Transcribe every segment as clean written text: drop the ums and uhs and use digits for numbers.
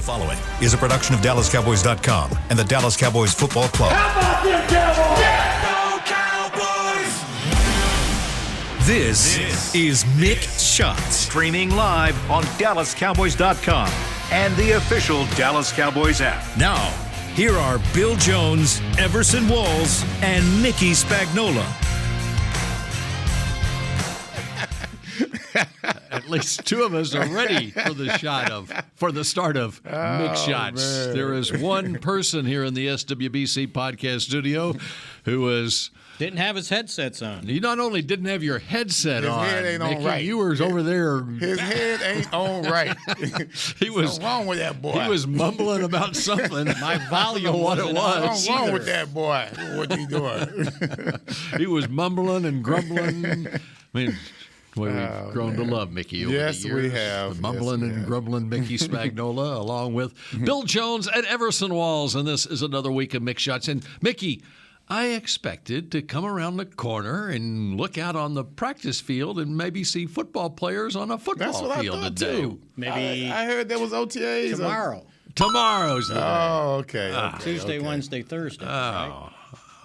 following is a production of DallasCowboys.com and the Dallas Cowboys Football Club. How about them Cowboys? Yeah, go Cowboys! This is Mick Shots. Streaming live on DallasCowboys.com and the official Dallas Cowboys app. Now, here are Bill Jones, Everson Walls, and Mickey Spagnola. At least two of us are ready for the start of Mick Shots. Man. There is one person here in the SWBC podcast studio who didn't have his headsets on. You not only didn't have your headset His on, head ain't Mickey, on right. You were over there. His head ain't on right. What's wrong with that boy? He was mumbling about something. My volume what it was. What's wrong with that boy? What he doing? He was mumbling and grumbling. I mean, we've grown to love Mickey over Yes, the years. we have. The mumbling Yes, we and have. grumbling Mickey Spagnola, along with Bill Jones and Everson Walls. And this is another week of Mick Shots. And Mickey, I expected to come around the corner and look out on the practice field and maybe see football players on a football That's what field I thought today. too. Maybe I heard there was OTAs tomorrow. Tomorrow's the day. Oh, okay. Tuesday, Wednesday, Thursday. Right?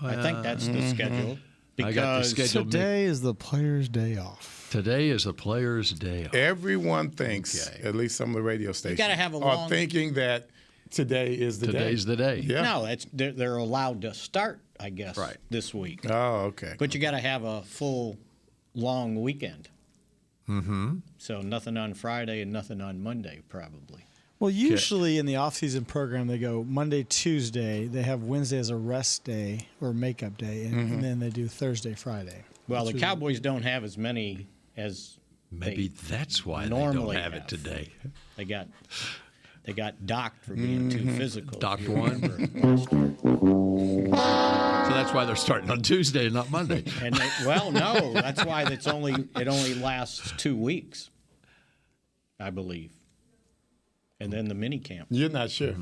I think that's the schedule. I got the Because schedule. Today is the players' day off. Today is the players' day off. Everyone thinks, Okay. at least some of the radio stations, gotta have a are long- thinking that today is the day. Today's the day. Yeah. no, they're allowed to start, I guess, Right. this week. Oh, okay. But you got to have a full, long weekend. Mm-hmm. So nothing on Friday and nothing on Monday, probably. Well, usually in the off-season program, they go Monday, Tuesday. They have Wednesday as a rest day or makeup day, and then they do Thursday, Friday. Well, the Which is- Cowboys don't have as many as Maybe they that's why they don't normally have it today. They got docked for being too physical. Docked if you one? remember. So that's why they're starting on Tuesday and not Monday. And no, that's why it only lasts 2 weeks, I believe. And then the mini camp. You're not sure.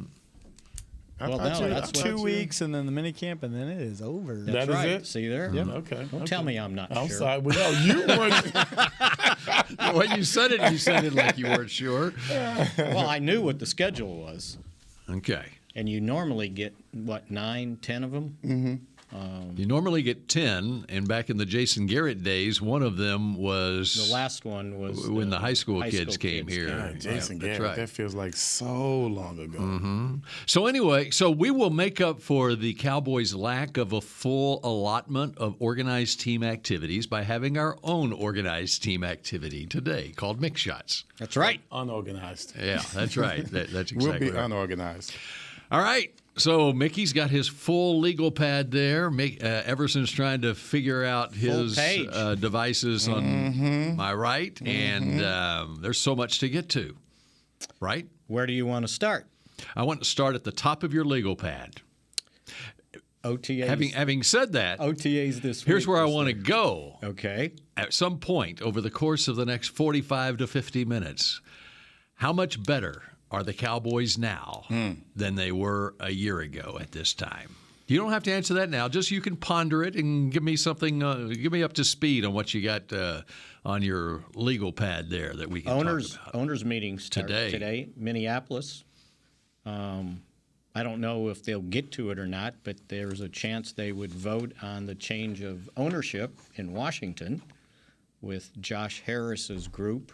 I Well, thought no, you- that's I what- thought 2 you- weeks, and then the mini camp, and then it is over. That That's is right. it? See there? Okay. Don't tell me I'm not I'm sure. sorry. Well, no, you weren't. When you said it like you weren't sure. Well, I knew what the schedule was. Okay. And you normally get, 9, 10 of them? Mm-hmm. You normally get 10, and back in the Jason Garrett days, one of them was The last one was when the high school kids came here. God, Jason Yeah, Garrett, that's right. that feels like so long ago. So anyway, we will make up for the Cowboys' lack of a full allotment of organized team activities by having our own organized team activity today called Mick Shots. That's right. Unorganized. Yeah, that's right. That's exactly We'll be right. unorganized. All right. So Mickey's got his full legal pad there. Everson's trying to figure out his page. devices on my right, and there's so much to get to, right? Where do you want to start? I want to start at the top of your legal pad. OTAs. Having said that, OTAs this week. here's where I is want to there. go. Okay. At some point over the course of the next 45 to 50 minutes, how much better are the Cowboys now than they were a year ago at this time? You don't have to answer that now. Just you can ponder it and give me something. Give me up to speed on what you got on your legal pad there that we can talk about. Owners meetings start Today. today, Minneapolis. I don't know if they'll get to it or not, but there's a chance they would vote on the change of ownership in Washington, with Josh Harris's group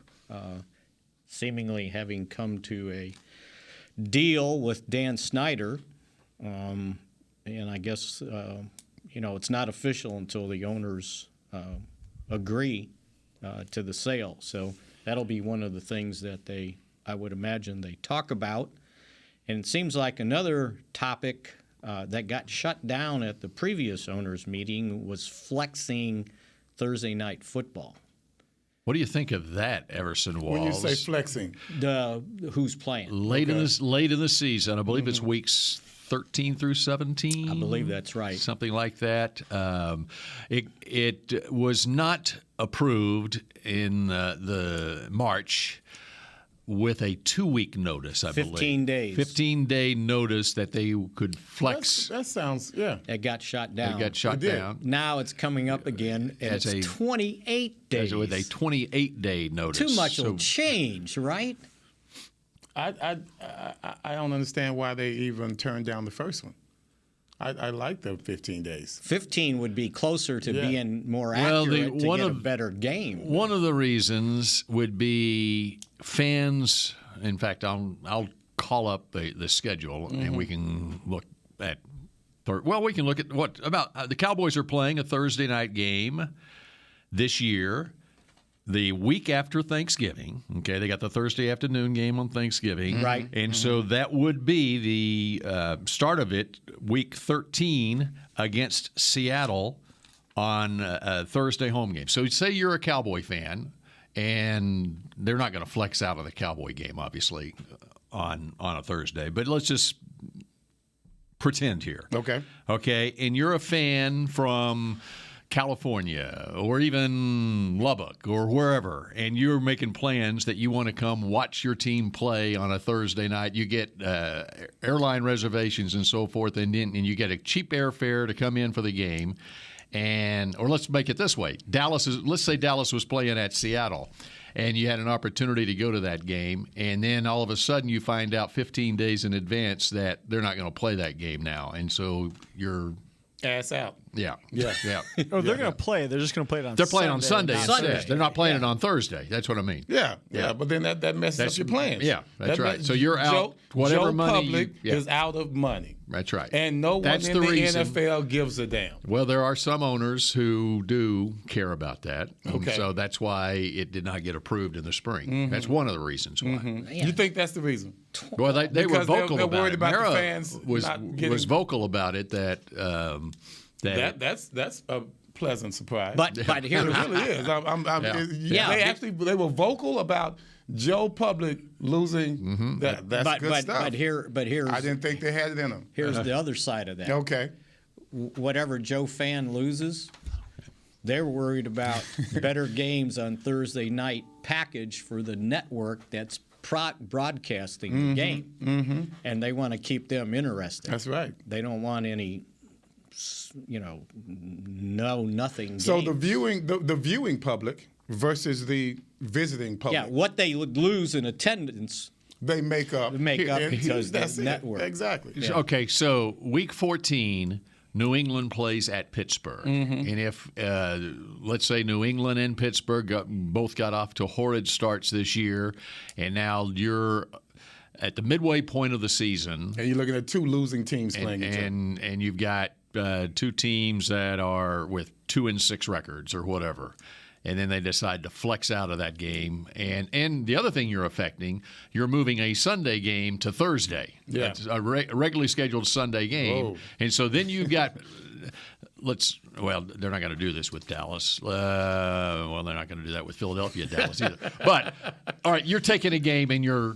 seemingly having come to a deal with Dan Snyder. And I guess, it's not official until the owners agree to the sale. So that'll be one of the things that I would imagine they talk about. And it seems like another topic that got shut down at the previous owners meeting was flexing Thursday night football. What do you think of that, Everson Walls? When you say flexing, Who's playing? late in the season, I believe it's weeks 13 through 17. I believe that's right. Something like that. It was not approved in the March with a 2-week notice, I believe. 15 days. 15-day notice that they could flex. that sounds, yeah. It got shut down. It got shut It did. down. Now it's coming up again, and As it's 28 days. With a 28-day notice. Too much So will change, right? I don't understand why they even turned down the first one. I like the 15 days. 15 would be closer to being more Well, accurate to get a better game. One of the reasons would be fans. In fact, I'll call up the schedule and we can look at. Well, we can look at what about the Cowboys are playing a Thursday night game this year. The week after Thanksgiving, okay, they got the Thursday afternoon game on Thanksgiving. Right. And so that would be the start of it, week 13 against Seattle on a Thursday home game. So say you're a Cowboy fan, and they're not going to flex out of the Cowboy game, obviously, on a Thursday. But let's just pretend here. Okay. Okay, and you're a fan from California or even Lubbock or wherever, and you're making plans that you want to come watch your team play on a Thursday night. You get airline reservations and so forth, and you get a cheap airfare to come in for the game. Or let's make it this way. Let's say Dallas was playing at Seattle, and you had an opportunity to go to that game, and then all of a sudden you find out 15 days in advance that they're not going to play that game now, and so you're Ass out. Yeah. Oh, they're going to play. They're just going to play it on. They're playing on Sunday instead. Sunday. They're not playing it on Thursday. That's what I mean. Yeah. But then that messes up your plans. Yeah, that's right. So So you're out. Whatever Joe money Public is out of money. That's right. And no one in the NFL gives a damn. Well, there are some owners who do care about that. Okay. So that's why it did not get approved in the spring. That's one of the reasons why. You think that's the reason? Well, they were Because vocal they're about worried it. about the Mara fans not getting- was vocal about it that That's a pleasant surprise. But here's it really is. They were vocal about Joe Public losing. That's good stuff. But here's I didn't think they had it in them. Here's the other side of that. Okay. Whatever Joe fan loses, they're worried about better games on Thursday night package for the network that's broadcasting the game, and they want to keep them interested. That's right. They don't want any, nothing. So games. the viewing public versus the visiting public. Yeah, what they would lose in attendance, they make up. Because that's the it. network. Exactly. Yeah. Okay, so week 14, New England plays at Pittsburgh. And if, let's say, New England and Pittsburgh both got off to horrid starts this year, and now you're at the midway point of the season. And you're looking at two losing teams playing each other. And you've got two teams that are with 2-6 records or whatever. And then they decide to flex out of that game. And the other thing you're affecting, you're moving a Sunday game to Thursday. Yeah. It's a regularly scheduled Sunday game. Whoa. And so then you've got they're not going to do this with Dallas. They're not going to do that with Philadelphia, Dallas either. But all right, you're taking a game and you're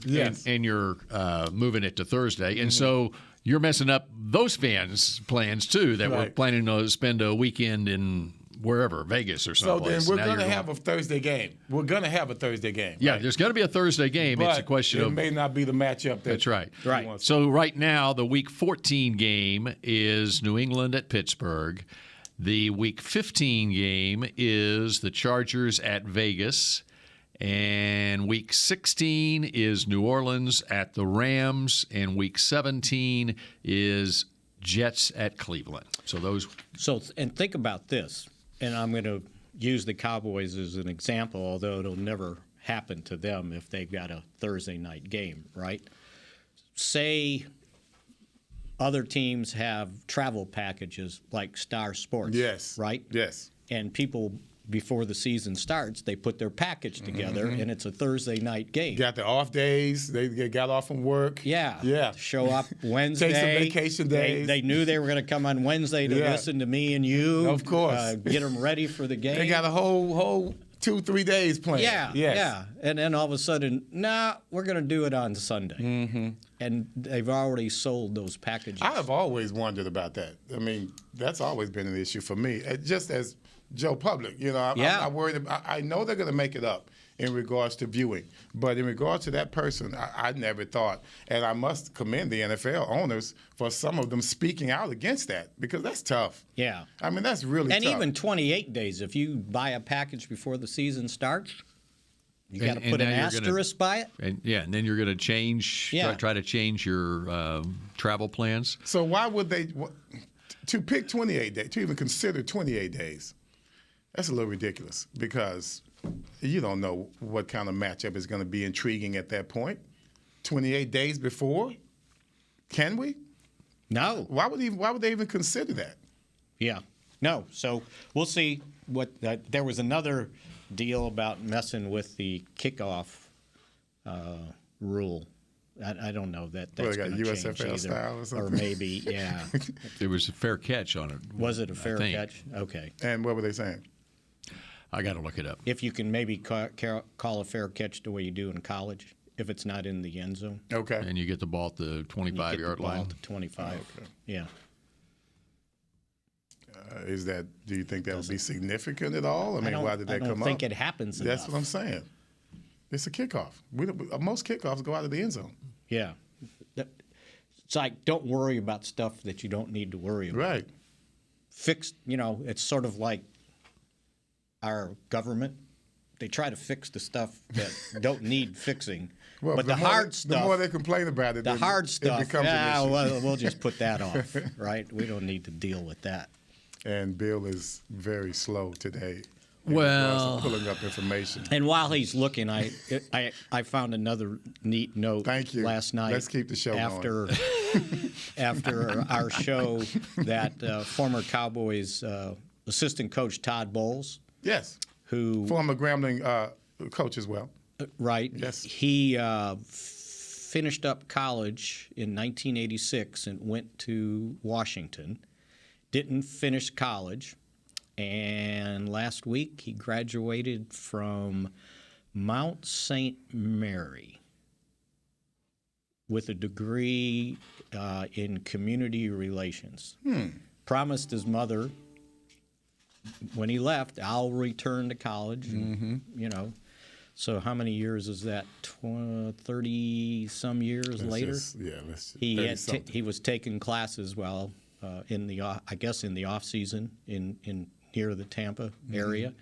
moving it to Thursday. And so you're messing up those fans' plans too that were planning to spend a weekend in wherever, Vegas or someplace. So then we're going to have a Thursday game. We're going to have a Thursday game. Yeah, right? there's going to be a Thursday game. But it's a question it may not be the matchup. That's right. Right. So right now, the Week 14 game is New England at Pittsburgh. The Week 15 game is the Chargers at Vegas. And Week 16 is New Orleans at the Rams. And Week 17 is Jets at Cleveland. And think about this. And I'm going to use the Cowboys as an example, although it'll never happen to them if they've got a Thursday night game, right? Say other teams have travel packages like Star Sports, Yes. right? Yes. And people, before the season starts, they put their package together, and it's a Thursday night game. Got the off days. They got off from work. Yeah. Show up Wednesday. Take some vacation days. They knew they were going to come on Wednesday to listen to me and you. Of course. Get them ready for the game. They got a whole 2-3 days planned. Yeah. And then all of a sudden, we're going to do it on Sunday. And they've already sold those packages. I have always wondered about that. I mean, that's always been an issue for me. Just as Joe Public, I'm worried about, I know they're going to make it up in regards to viewing. But in regards to that person, I never thought, and I must commend the NFL owners for some of them speaking out against that, because that's tough. Yeah. I mean, that's really tough. And even 28 days, if you buy a package before the season starts, You got to put an asterisk by it. And then you're going to change. Yeah. Try to change your travel plans. So why would they to pick 28 days, to even consider 28 days? That's a little ridiculous because you don't know what kind of matchup is going to be intriguing at that point. 28 days before, can we? No. Why would they even consider that? Yeah. No. So we'll see what there was another deal about messing with the kickoff rule. I don't know that that's going to change USFL either. style or something? Or maybe, yeah. There was a fair catch on it. Was it a fair I think. catch? Okay. And what were they saying? I got to look it up. If you can maybe call a fair catch the way you do in college, if it's not in the end zone. Okay. And you get the ball at the 25-yard line. At 25. Okay. Yeah. Do you think that would be significant at all? I mean, why did that come up? I don't think it happens enough. That's what I'm saying. It's a kickoff. Most kickoffs go out of the end zone. Yeah. It's like, don't worry about stuff that you don't need to worry about. Right. It's sort of like our government. They try to fix the stuff that don't need fixing. Well, but the hard stuff. The more they complain about it, the hard stuff. It becomes an issue. Well, we'll just put that off, right? We don't need to deal with that. And Bill is very slow today. Well, pulling up information. And while he's looking, I found another neat note. Thank you. Last night. Let's keep the show going. After our show, that former Cowboys assistant coach Todd Bowles. Yes. Who former Grambling coach as well. Right. Yes. He finished up college in 1986 and went to Washington. Didn't finish college. And last week he graduated from Mount St. Mary with a degree in community relations. Promised his mother when he left, I'll return to college. And, So how many years is that? 30-some years later? He was taking classes in the off season in near the Tampa area,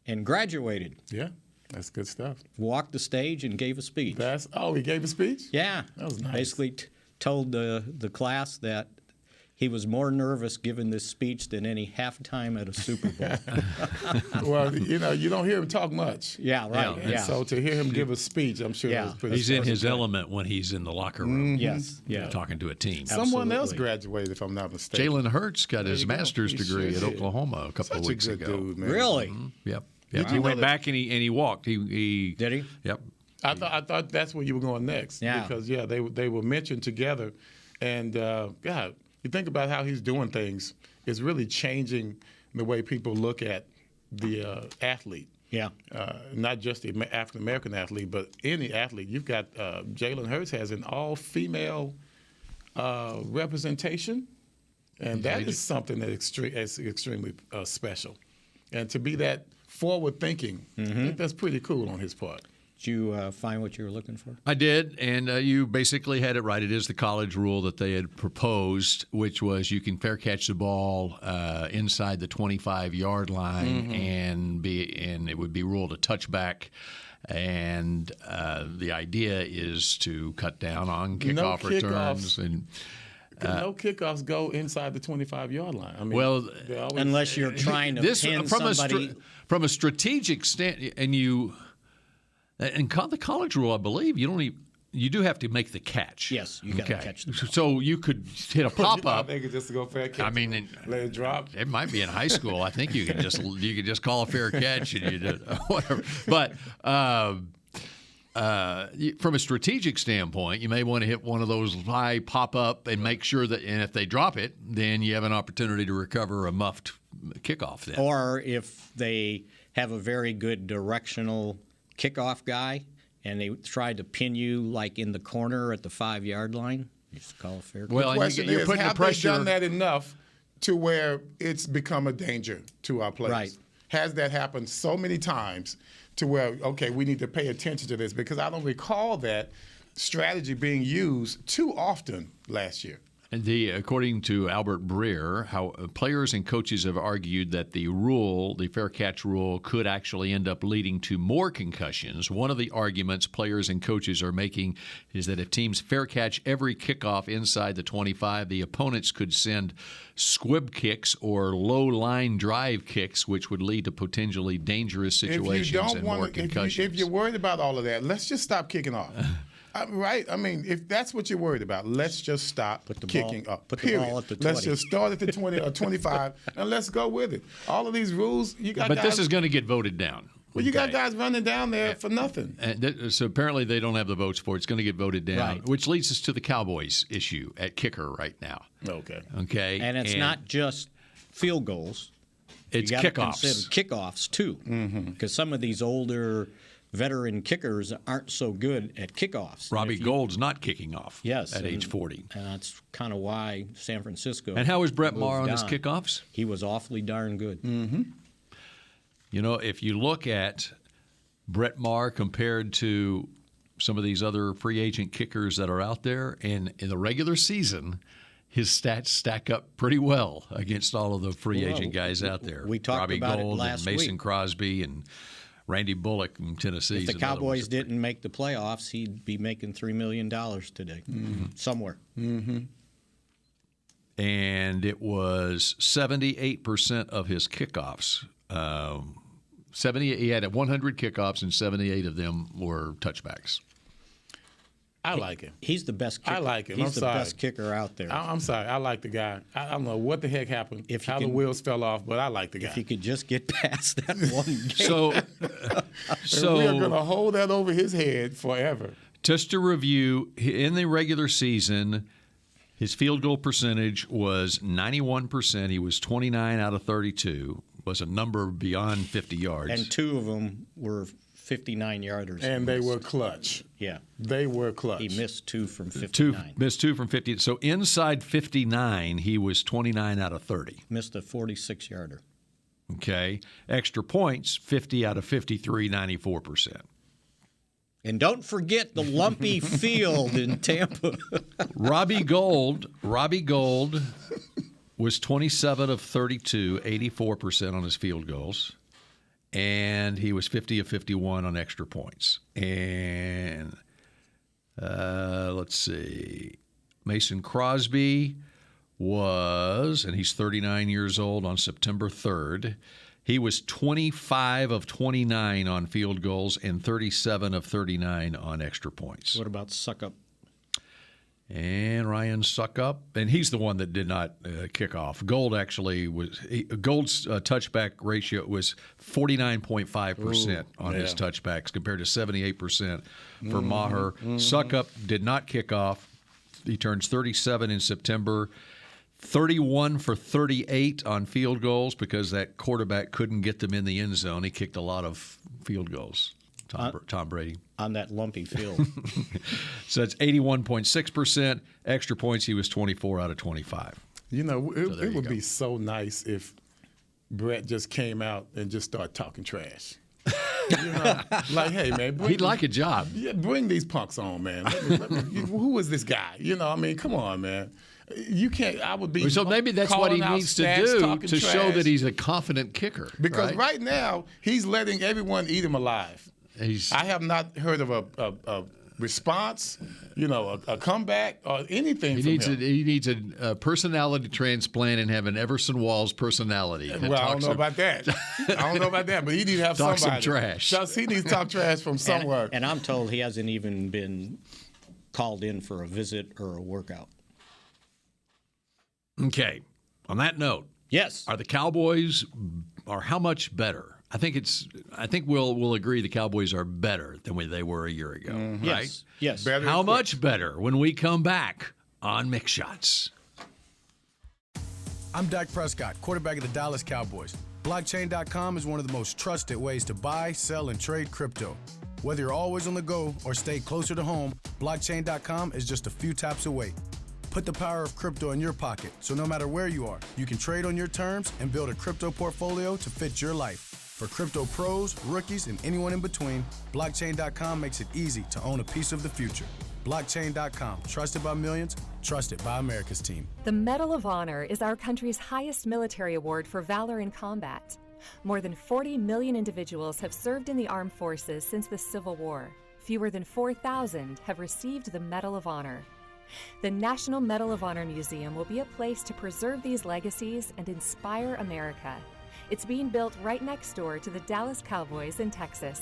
and graduated. Yeah, that's good stuff. Walked the stage and gave a speech. He gave a speech? Yeah, that was nice. Basically told the class that he was more nervous giving this speech than any halftime at a Super Bowl. Well, you don't hear him talk much. Yeah, right. And so to hear him give a speech, I'm sure that was pretty he's in his special. element when he's in the locker room. Yes, yeah. Talking to a team. Someone else graduated, if I'm not mistaken. Jalen Hurts got his master's degree at Oklahoma a couple of weeks ago. Dude, man. Really? Yep. He went back and he walked. He did he? Yep. I thought that's where you were going next. Yeah. Because they were mentioned together, and God, you think about how he's doing things. It's really changing the way people look at the athlete. Yeah. Not just the African American athlete, but any athlete. You've got Jalen Hurts has an all-female representation, and that is something that is extremely special. And to be that forward-thinking, I think that's pretty cool on his part. Did you find what you were looking for? I did, and you basically had it right. It is the college rule that they had proposed, which was you can fair catch the ball inside the 25-yard line, and it would be ruled a touchback. And the idea is to cut down on kickoff returns and. No kickoffs go inside the 25-yard line. I mean, unless you're trying to pin somebody. From a strategic stand, and the college rule, I believe, you do have to make the catch. Yes, you got to catch the ball. So you could hit a pop up. I think it's just to go fair catch. I mean, let it drop. It might be in high school. I think you could just call a fair catch and you did whatever. But from a strategic standpoint, you may want to hit one of those high pop up and make sure that, and if they drop it, then you have an opportunity to recover a muffed kickoff. Then, or if they have a very good directional kickoff guy and they tried to pin you like in the corner at the 5-yard line, you just call a fair catch. Well, the question you're is, putting have the pressure. they done that enough to where it's become a danger to our players? Right. Has that happened so many times to where, okay, we need to pay attention to this? Because I don't recall that strategy being used too often last year. According to Albert Breer, how players and coaches have argued that the fair catch rule, could actually end up leading to more concussions. One of the arguments players and coaches are making is that if teams fair catch every kickoff inside the 25, the opponents could send squib kicks or low line drive kicks, which would lead to potentially dangerous situations and more concussions. If you're worried about all of that, let's just stop kicking off. Right? I mean, if that's what you're worried about, let's just stop kicking up. Put the ball at the 20. Let's just start at the 20 or 25, and let's go with it. All of these rules, you got But guys, this is going to get voted down. Well, you got guys running down there for nothing. So apparently they don't have the votes for it. It's going to get voted down, Right. which leads us to the Cowboys issue at kicker right now. Okay. And it's not just field goals. It's you gotta kickoffs. consider kickoffs too, because some of these older veteran kickers aren't so good at kickoffs. Robbie Gould's not kicking off at age 40. And that's kind of why San Francisco. And how was Brett Maher on his down. kickoffs? He was awfully darn good. You know, if you look at Brett Maher compared to some of these other free agent kickers that are out there, and in the regular season, his stats stack up pretty well against all of the free agent guys out there. We talked Robbie about Gould it last and Mason week. Crosby and Randy Bullock from Tennessee. If the Cowboys didn't make the playoffs, he'd be making $3 million today, somewhere. And it was 78% of his kickoffs. He had 100 kickoffs, and 78 of them were touchbacks. I like him. He's the best kicker. I like him. He's the best kicker out there. I'm sorry. I like the guy. I don't know what the heck happened, how the wheels fell off, but I like the guy. If he could just get past that one game. So we are going to hold that over his head forever. Just to review, in the regular season, his field goal percentage was 91%. He was 29 out of 32, was a number beyond 50 yards. And two of them were 59-yarders. And they were clutch. Yeah. They were clutch. He missed two from 59. Missed two from 50. So inside 59, he was 29 out of 30. Missed a 46-yarder. Okay. Extra points, 50 out of 53, 94%. And don't forget the lumpy field in Tampa. Robbie Gould was 27 of 32, 84% on his field goals. And he was 50 of 51 on extra points. And let's see, Mason Crosby was, and he's 39 years old on September 3rd, he was 25 of 29 on field goals and 37 of 39 on extra points. What about Suckup? And Ryan Suckup, and he's the one that did not kick off. Gould actually was Gould's touchback ratio was 49.5% on his touchbacks compared to 78% for Maher. Suckup did not kick off. He turns 37 in September. 31 for 38 on field goals because that quarterback couldn't get them in the end zone. He kicked a lot of field goals. Tom Brady. On that lumpy field. So it's 81.6%. Extra points, he was 24 out of 25. You know, it would be so nice if Brett just came out and just started talking trash. You know, like, hey, man. He'd like a job. Yeah, bring these punks on, man. Who is this guy? You know, I mean, come on, man. You can't. I would be. So maybe that's what he needs to do to show that he's a confident kicker. Because right now he's letting everyone eat him alive. I have not heard of a response, you know, a comeback or anything from him. He needs a personality transplant and have an Everson Walls personality. Well, I don't know about that. But he needs to have talk somebody. Some trash. Just, he needs to talk trash from somewhere. And I'm told he hasn't even been called in for a visit or a workout. Okay. On that note, yes, are the Cowboys how much better? I think we'll agree the Cowboys are better than they were a year ago, right? Yes. Better How much better when we come back on Mick Shots? I'm Dak Prescott, quarterback of the Dallas Cowboys. Blockchain.com is one of the most trusted ways to buy, sell, and trade crypto. Whether you're always on the go or stay closer to home, Blockchain.com is just a few taps away. Put the power of crypto in your pocket, so no matter where you are, you can trade on your terms and build a crypto portfolio to fit your life. For crypto pros, rookies, and anyone in between, Blockchain.com makes it easy to own a piece of the future. Blockchain.com. Trusted by millions, trusted by America's team. The Medal of Honor is our country's highest military award for valor in combat. More than 40 million individuals have served in the armed forces since the Civil War. Fewer than 4,000 have received the Medal of Honor. The National Medal of Honor Museum will be a place to preserve these legacies and inspire America. It's being built right next door to the Dallas Cowboys in Texas.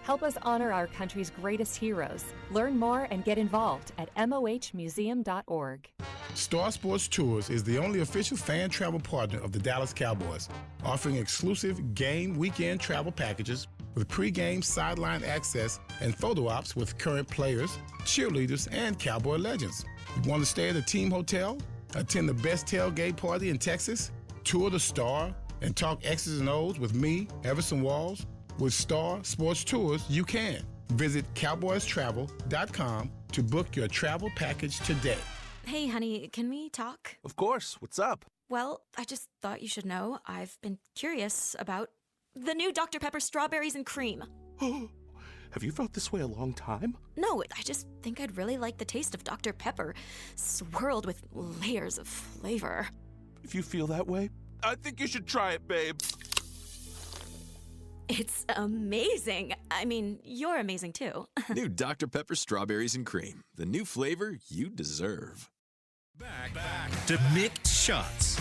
Help us honor our country's greatest heroes. Learn more and get involved at mohmuseum.org. Star Sports Tours is the only official fan travel partner of the Dallas Cowboys, offering exclusive game weekend travel packages with pre-game sideline access and photo ops with current players, cheerleaders, and Cowboy legends. You want to stay at a team hotel, attend the best tailgate party in Texas, tour the Star, and talk X's and O's with me, Everson Walls? With Star Sports Tours, you can. Visit cowboystravel.com to book your travel package today. Hey, honey, can we talk? Of course. What's up? Well, I just thought you should know I've been curious about the new Dr. Pepper strawberries and cream. Have you felt this way a long time? No, I just think I'd really like the taste of Dr. Pepper, swirled with layers of flavor. If you feel that way, I think you should try it, babe. It's amazing. I mean, you're amazing too. New Dr. Pepper strawberries and cream. The new flavor you deserve. Back to Mick Shots.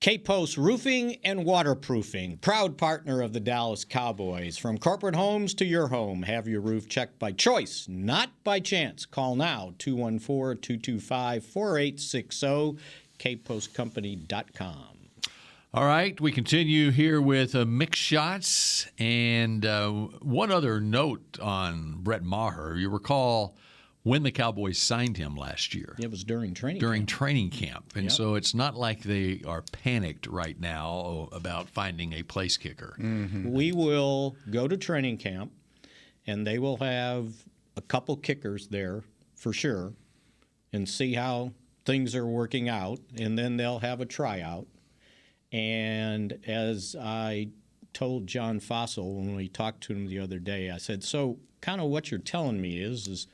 K-Post Roofing and Waterproofing, proud partner of the Dallas Cowboys. From corporate homes to your home, have your roof checked by choice, not by chance. Call now, 214-225-4860, kpostcompany.com. All right, we continue here with Mick Shots. And one other note on Brett Maher. You recall when the Cowboys signed him last year. It was during training camp. And so it's not like they are panicked right now about finding a place kicker. Mm-hmm. We will go to training camp, and they will have a couple kickers there for sure and see how things are working out, and then they'll have a tryout. And as I told John Fossil when we talked to him the other day, I said, so kind of what you're telling me is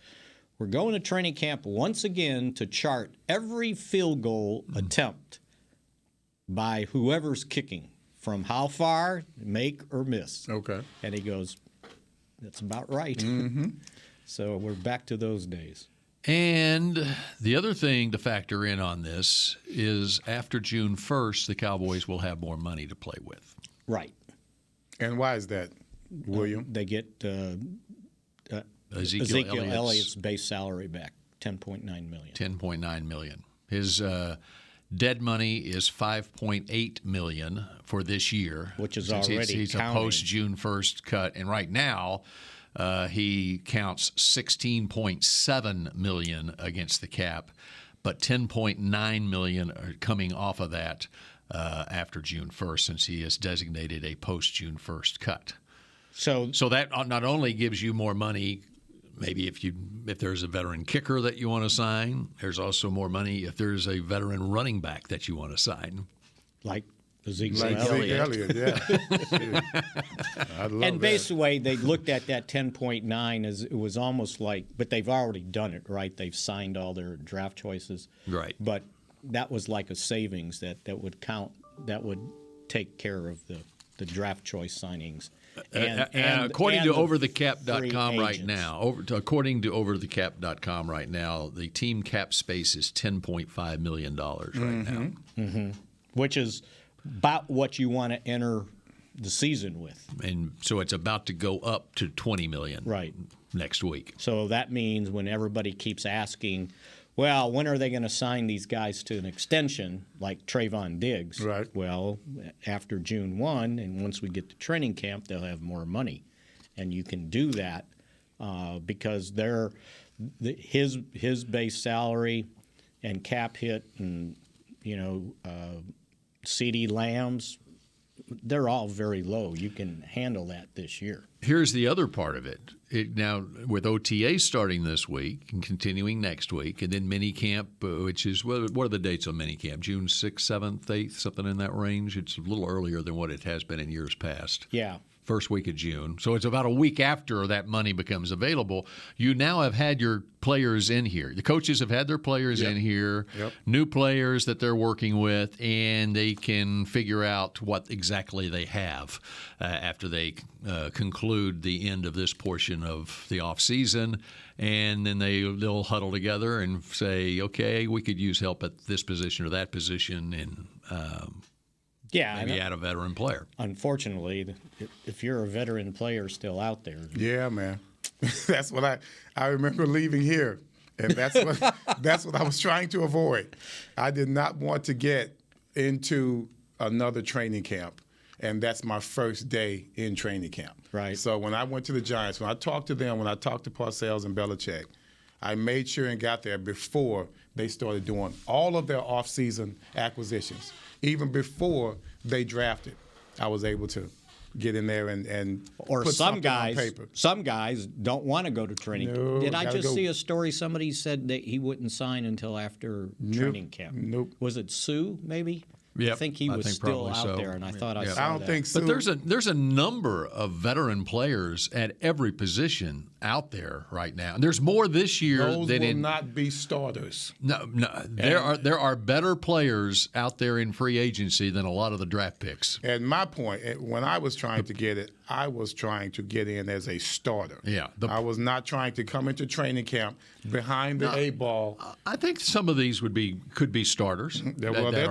we're going to training camp once again to chart every field goal attempt by whoever's kicking, from how far, make or miss. Okay. And he goes, that's about right. Mm-hmm. So we're back to those days. And the other thing to factor in on this is after June 1st, the Cowboys will have more money to play with. Right. And why is that, William? They get Ezekiel Elliott's base salary back, $10.9 million. $10.9 million. His dead money is $5.8 million for this year, which is already he's a post June 1st cut, and right now he counts $16.7 million against the cap, but $10.9 million are coming off of that after June 1st, since he is designated a post June 1st cut. So that not only gives you more money. Maybe if there's a veteran kicker that you want to sign, there's also more money if there's a veteran running back that you want to sign. Like Ezekiel Elliott, yeah. I'd love and that. basically, they looked at that 10.9 as it was almost like, but they've already done it, right? They've signed all their draft choices. Right. But that was like a savings that would count, that would take care of the draft choice signings. And according to overthecap.com right agents. now, according to overthecap.com right now, the team cap space is $10.5 million right now. Mm-hmm. Which is about what you want to enter the season with. And so it's about to go up to $20 million next week. So that means when everybody keeps asking, well, when are they going to sign these guys to an extension like Trayvon Diggs? Right. Well, after June 1, and once we get to training camp, they'll have more money. And you can do that because his base salary and cap hit and, CeeDee Lamb's they're all very low. You can handle that this year. Here's the other part of it. Now, with OTA starting this week and continuing next week, and then minicamp, which is, what are the dates on minicamp? June 6th, 7th, 8th, something in that range? It's a little earlier than what it has been in years past. Yeah. First week of June. So it's about a week after that money becomes available. You now have had your players in here. The coaches have had their players in here, new players that they're working with, and they can figure out what exactly they have after they conclude the end of this portion of the off season. And then they'll huddle together and say, okay, we could use help at this position or that position, and maybe add a veteran player. Unfortunately, if you're a veteran player still out there. Yeah, man. That's what I remember leaving here, and that's what I was trying to avoid. I did not want to get into another training camp, and that's my first day in training camp. Right. So when I went to the Giants, when I talked to them, when I talked to Parcells and Belichick, I made sure and got there before they started doing all of their off-season acquisitions. Even before they drafted, I was able to get in there and put something on paper. Some guys don't want to go to training camp. Did I just see a story? Somebody said that he wouldn't sign until after training camp. Nope. Was it Sue, maybe? Yep. I think he was still out there, and I thought I saw that. I don't think so. But there's a number of veteran players at every position out there right now. And there's more this year Those than will not be starters. No, there are better players out there in free agency than a lot of the draft picks. And my point, when I was trying to get it, I was trying to get in as a starter. Yeah. I was not trying to come into training camp behind the A ball. I think some of these could be starters. Well, they're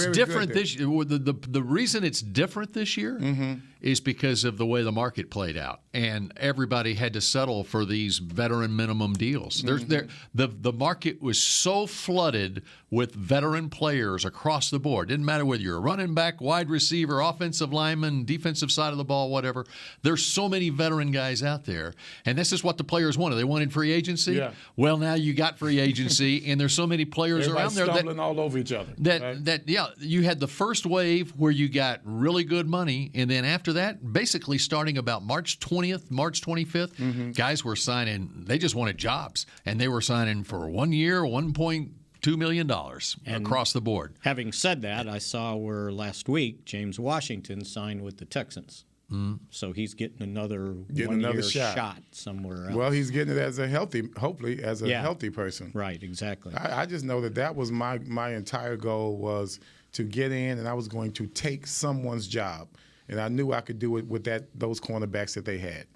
it's very different good this year. The reason it's different this year is because of the way the market played out, and everybody had to settle for these veteran minimum deals. The market was so flooded with veteran players across the board. Didn't matter whether you're a running back, wide receiver, offensive lineman, defensive side of the ball, whatever. There's so many veteran guys out there, and this is what the players wanted. They wanted free agency. Yeah. Well, now you got free agency, and there's so many players around there stumbling all over each other. You had the first wave where you got really good money, and then after that, basically starting about March 20th, March 25th, guys were signing. They just wanted jobs, and they were signing for 1 year, $1.2 million across the board. Having said that, I saw where last week James Washington signed with the Texans. So he's getting another one-year shot somewhere else. Well, he's getting it as hopefully as a healthy person. Right, exactly. I just know that was my entire goal was to get in, and I was going to take someone's job, and I knew I could do it with those cornerbacks that they had.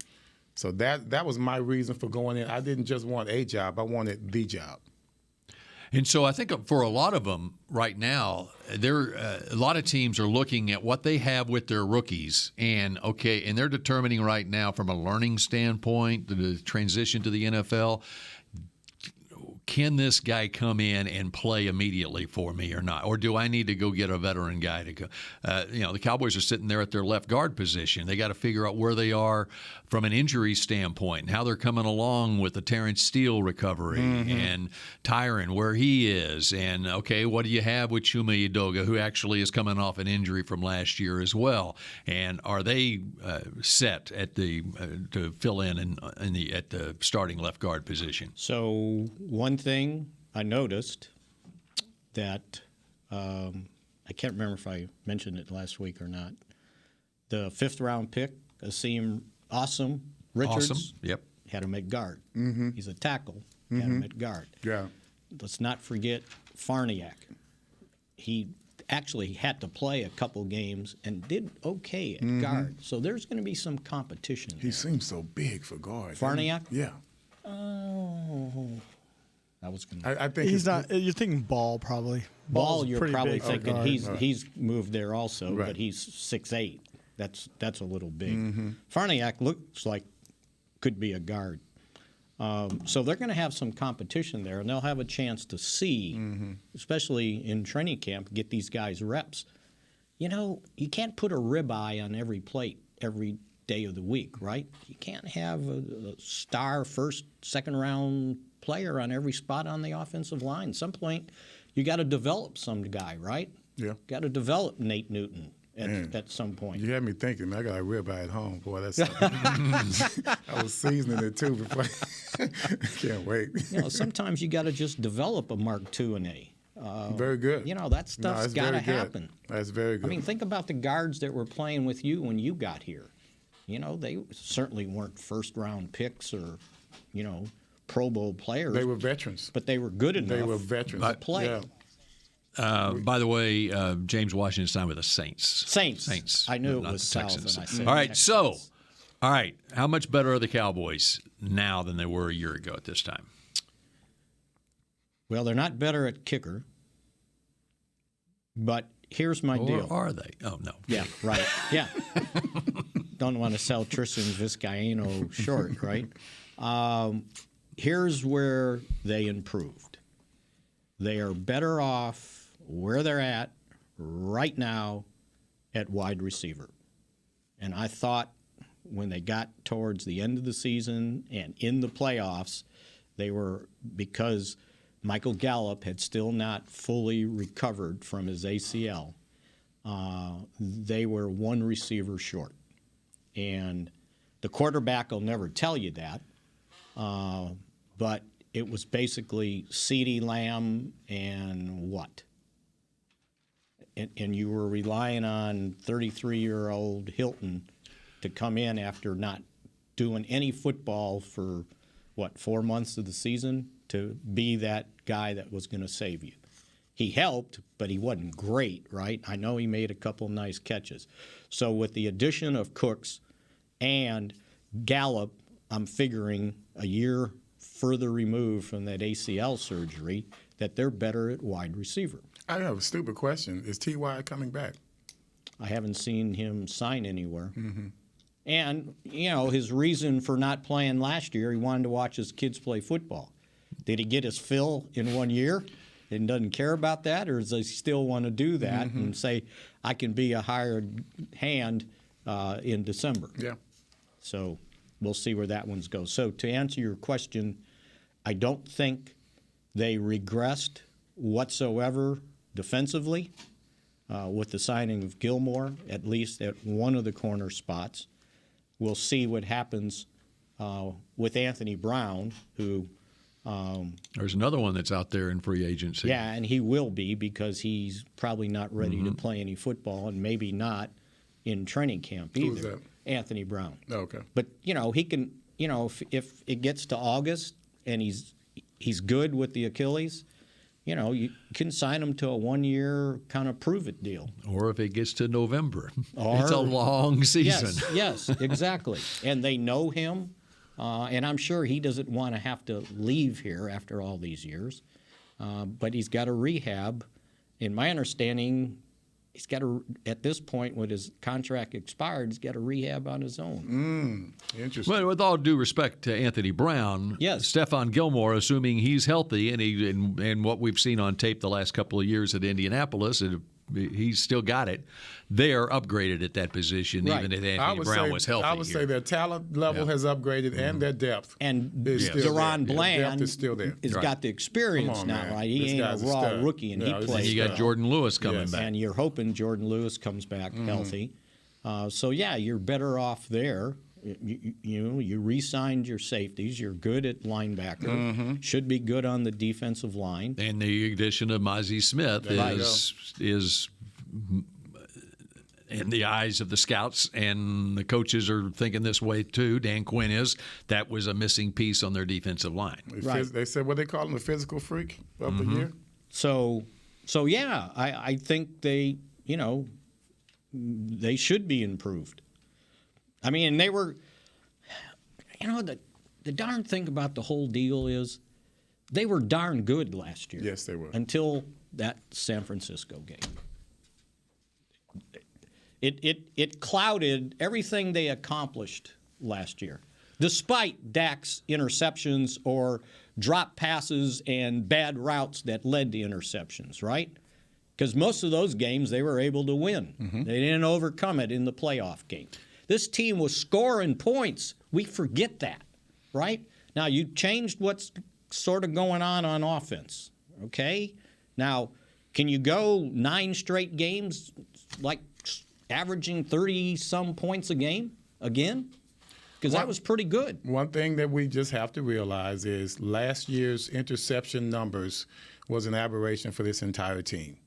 So that was my reason for going in. I didn't just want a job; I wanted the job. And so I think for a lot of them right now, a lot of teams are looking at what they have with their rookies, and they're determining right now from a learning standpoint, the transition to the NFL, can this guy come in and play immediately for me or not? Or do I need to go get a veteran guy to go? The Cowboys are sitting there at their left guard position. They got to figure out where they are from an injury standpoint and how they're coming along with the Terrence Steele recovery and Tyron, where he is. And, what do you have with Chuma Edoga, who actually is coming off an injury from last year as well? And are they set at to fill in at the starting left guard position? So one thing I noticed that I can't remember if I mentioned it last week or not. The 5th-round pick, Asim Richards, had him at guard. He's a tackle, had him at guard. Yeah. Let's not forget Farniak. He actually had to play a couple games and did okay at guard. So there's going to be some competition there. He seems so big for guard. Farniak? Yeah. Oh. I think he's not. You're thinking Ball probably. Ball, you're probably thinking guard. he's moved there also, but he's 6'8". That's a little big. Farniak looks like could be a guard. So they're going to have some competition there, and they'll have a chance to see, especially in training camp, get these guys reps. You can't put a ribeye on every plate every day of the week, right? You can't have a star first, second round player on every spot on the offensive line. At some point, you got to develop some guy, right? Yeah. Got to develop Nate Newton at some point. You had me thinking, man, I got a ribeye at home. Boy, that's I was seasoning it too before. Can't wait. Sometimes you got to just develop a Mark II and A. Very good. That stuff's got to happen. That's very good. I mean, think about the guards that were playing with you when you got here. They certainly weren't first-round picks or, Pro Bowl players. They were veterans. But they were good enough. They were veterans. To play. Yeah. By the way, James Washington signed with the Saints. Saints. I knew it was the South. Texans. And I said all right, Texans. all right. How much better are the Cowboys now than they were a year ago at this time? Well, they're not better at kicker. But here's my deal. Or are they? Oh, no. Yeah, right. Yeah. Don't want to sell Tristan Vizcaino short, right? Here's where they improved. They are better off where they're at right now at wide receiver. And I thought when they got towards the end of the season and in the playoffs, they were, because Michael Gallup had still not fully recovered from his ACL, they were one receiver short. And the quarterback will never tell you that, but it was basically CeeDee Lamb and what? And you were relying on 33-year-old Hilton to come in after not doing any football for, 4 months of the season, to be that guy that was going to save you. He helped, but he wasn't great, right? I know he made a couple nice catches. So with the addition of Cooks and Gallup, I'm figuring a year further removed from that ACL surgery, that they're better at wide receiver. I have a stupid question. Is T.Y. coming back? I haven't seen him sign anywhere. Mm-hmm. And, his reason for not playing last year, he wanted to watch his kids play football. Did he get his fill in 1 year and doesn't care about that, or does he still want to do that and say, I can be a hired hand in December? Yeah. So we'll see where that one goes. So to answer your question, I don't think they regressed whatsoever defensively with the signing of Gilmore, at least at one of the corner spots. We'll see what happens with Anthony Brown, who there's another one that's out there in free agency. Yeah, and he will be, because he's probably not ready to play any football, and maybe not in training camp either. Who's that? Anthony Brown. Oh, okay. But he can. If it gets to August and he's good with the Achilles, you can sign him to a 1-year kind of prove-it deal. Or if it gets to November. It's a long season. Yes, exactly. And they know him, and I'm sure he doesn't want to have to leave here after all these years. But he's got a rehab. In my understanding, he's got to, at this point, when his contract expired, he's got a rehab on his own. Interesting. Well, with all due respect to Anthony Brown, yes, Stephon Gilmore, assuming he's healthy and what we've seen on tape the last couple of years at Indianapolis, he's still got it. They're upgraded at that position, even if Anthony Brown was healthy. I would say their talent level has upgraded and their depth. And Deron Bland is still there. Has got the experience now, man. right? He This ain't a guy's a raw stud. rookie, and No, he he's a plays. You got Jordan Lewis coming back. And you're hoping Jordan Lewis comes back healthy. So, yeah, you're better off there. You re-signed your safeties. You're good at linebacker. Should be good on the defensive line. And the addition of Mozzie Smith is in the eyes of the scouts, and the coaches are thinking this way too. Dan Quinn is. That was a missing piece on their defensive line. They said what they call him, the physical freak of the year. So yeah, I think they should be improved. I mean, they were, the darn thing about the whole deal is they were darn good last year. Yes, they were. Until that San Francisco game. It clouded everything they accomplished last year, despite Dak's interceptions or drop passes and bad routes that led to interceptions, right? Because most of those games they were able to win. They didn't overcome it in the playoff game. This team was scoring points. We forget that, right? Now, you changed what's sort of going on offense, okay? Now, can you go 9 straight games like averaging 30-some points a game again? Because that was pretty good. One thing that we just have to realize is last year's interception numbers was an aberration for this entire team.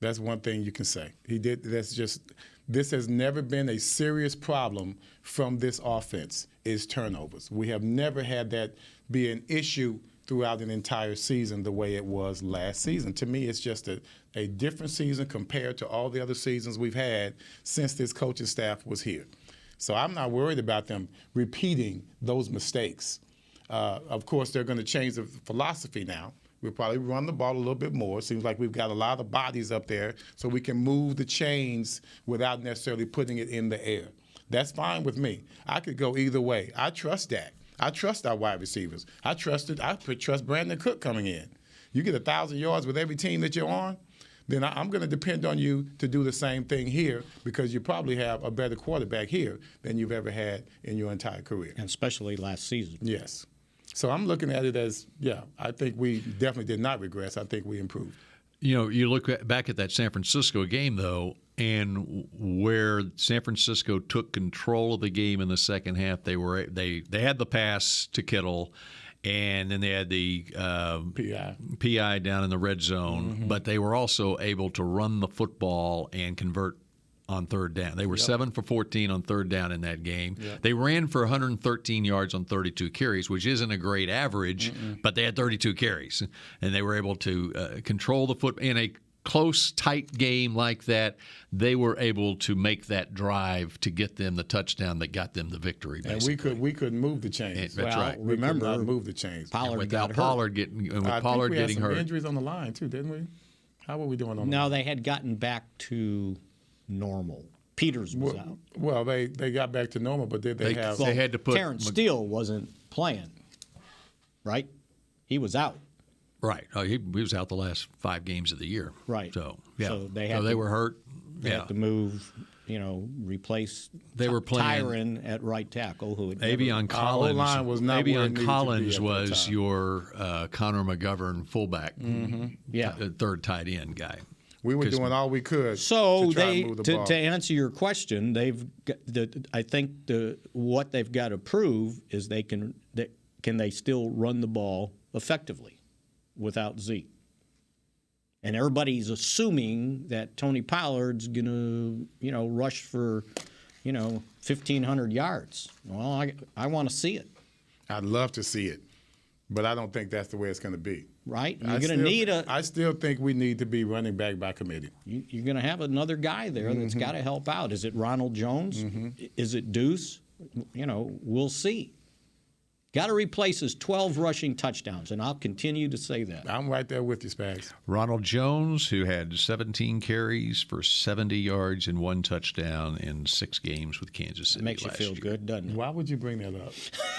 That's one thing you can say. This has never been a serious problem from this offense, is turnovers. We have never had that be an issue throughout an entire season the way it was last season. To me, it's just a different season compared to all the other seasons we've had since this coaching staff was here. So I'm not worried about them repeating those mistakes. Of course, they're going to change the philosophy now. We'll probably run the ball a little bit more. Seems like we've got a lot of bodies up there, so we can move the chains without necessarily putting it in the air. That's fine with me. I could go either way. I trust that. I trust our wide receivers. I trust Brandon Cook coming in. You get 1,000 yards with every team that you're on, then I'm going to depend on you to do the same thing here because you probably have a better quarterback here than you've ever had in your entire career. And especially last season. Yes. So I'm looking at it as, I think we definitely did not regress. I think we improved. You know, you look back at that San Francisco game, though, and where San Francisco took control of the game in the second half. They had the pass to Kittle, and then they had the PI down in the red zone. But they were also able to run the football and convert on third down. They were 7 for 14 on third down in that game. They ran for 113 yards on 32 carries, which isn't a great average, but they had 32 carries. And they were able to control the foot in a close, tight game like that. They were able to make that drive to get them the touchdown that got them the victory, basically. And we couldn't move the chains. That's right. Remember, we could not move the chains. Pollard got hurt. Pollard getting hurt. I think we had some injuries on the line, too, didn't we? How were we doing on the line? No, they had gotten back to normal. Peters was out. Well, they got back to normal, but did they have? They had to put Terrence Steele wasn't playing, right? He was out. Right. Oh, he was out the last 5 games of the year. Right. So they were hurt. They had to move. Replace. They were playing Tyron at right tackle. Who had Avion Collins line was not Avion Collins was your Connor McGovern fullback, third tight end guy. We were doing all we could. So to try and move the ball. To answer your question, I think what they've got to prove is can they still run the ball effectively without Zeke. And everybody's assuming that Tony Pollard's going to rush for 1,500 yards. Well, I want to see it. I'd love to see it, but I don't think that's the way it's going to be. Right? You're going to need I still think we need to be running back by committee. You're going to have another guy there that's got to help out. Is it Ronald Jones? Is it Deuce? We'll see. Got to replace his 12 rushing touchdowns, and I'll continue to say that. I'm right there with you, Spags. Ronald Jones, who had 17 carries for 70 yards and 1 touchdown in 6 games with Kansas City. It makes you feel good, doesn't it? Why would you bring that up?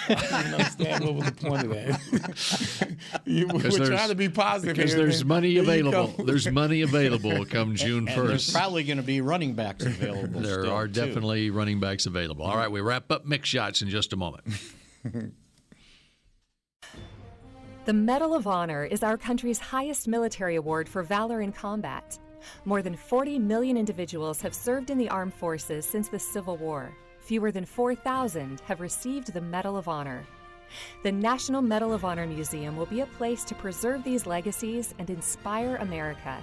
I don't understand what was the point of that. We're trying to be positive because here. There's money available. There's money available come June 1st. There's probably going to be running backs available. There are definitely running backs available. All right, we wrap up Mick Shots in just a moment. The Medal of Honor is our country's highest military award for valor in combat. More than 40 million individuals have served in the armed forces since the Civil War. Fewer than 4,000 have received the Medal of Honor. The National Medal of Honor Museum will be a place to preserve these legacies and inspire America.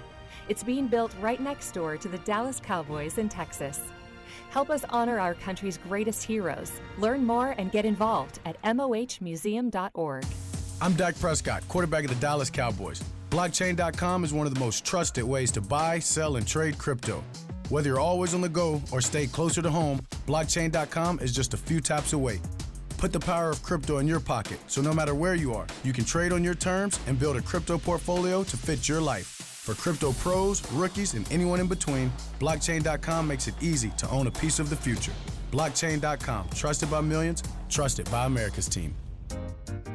It's being built right next door to the Dallas Cowboys in Texas. Help us honor our country's greatest heroes. Learn more and get involved at mohmuseum.org. I'm Dak Prescott, quarterback of the Dallas Cowboys. Blockchain.com is one of the most trusted ways to buy, sell, and trade crypto. Whether you're always on the go or stay closer to home, Blockchain.com is just a few taps away. Put the power of crypto in your pocket, so no matter where you are, you can trade on your terms and build a crypto portfolio to fit your life. For crypto pros, rookies, and anyone in between, Blockchain.com makes it easy to own a piece of the future. Blockchain.com, trusted by millions, trusted by America's team.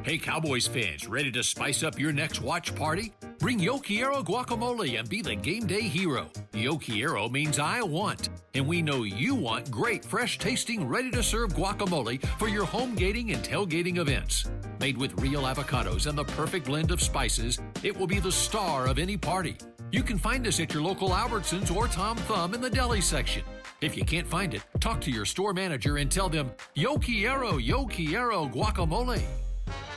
Hey, Cowboys fans, ready to spice up your next watch party? Bring Yo Quiero guacamole and be the game day hero. Yo Quiero means I want, and we know you want great, fresh-tasting, ready-to-serve guacamole for your home gating and tailgating events. Made with real avocados and the perfect blend of spices, it will be the star of any party. You can find us at your local Albertsons or Tom Thumb in the deli section. If you can't find it, talk to your store manager and tell them, yo quiero guacamole.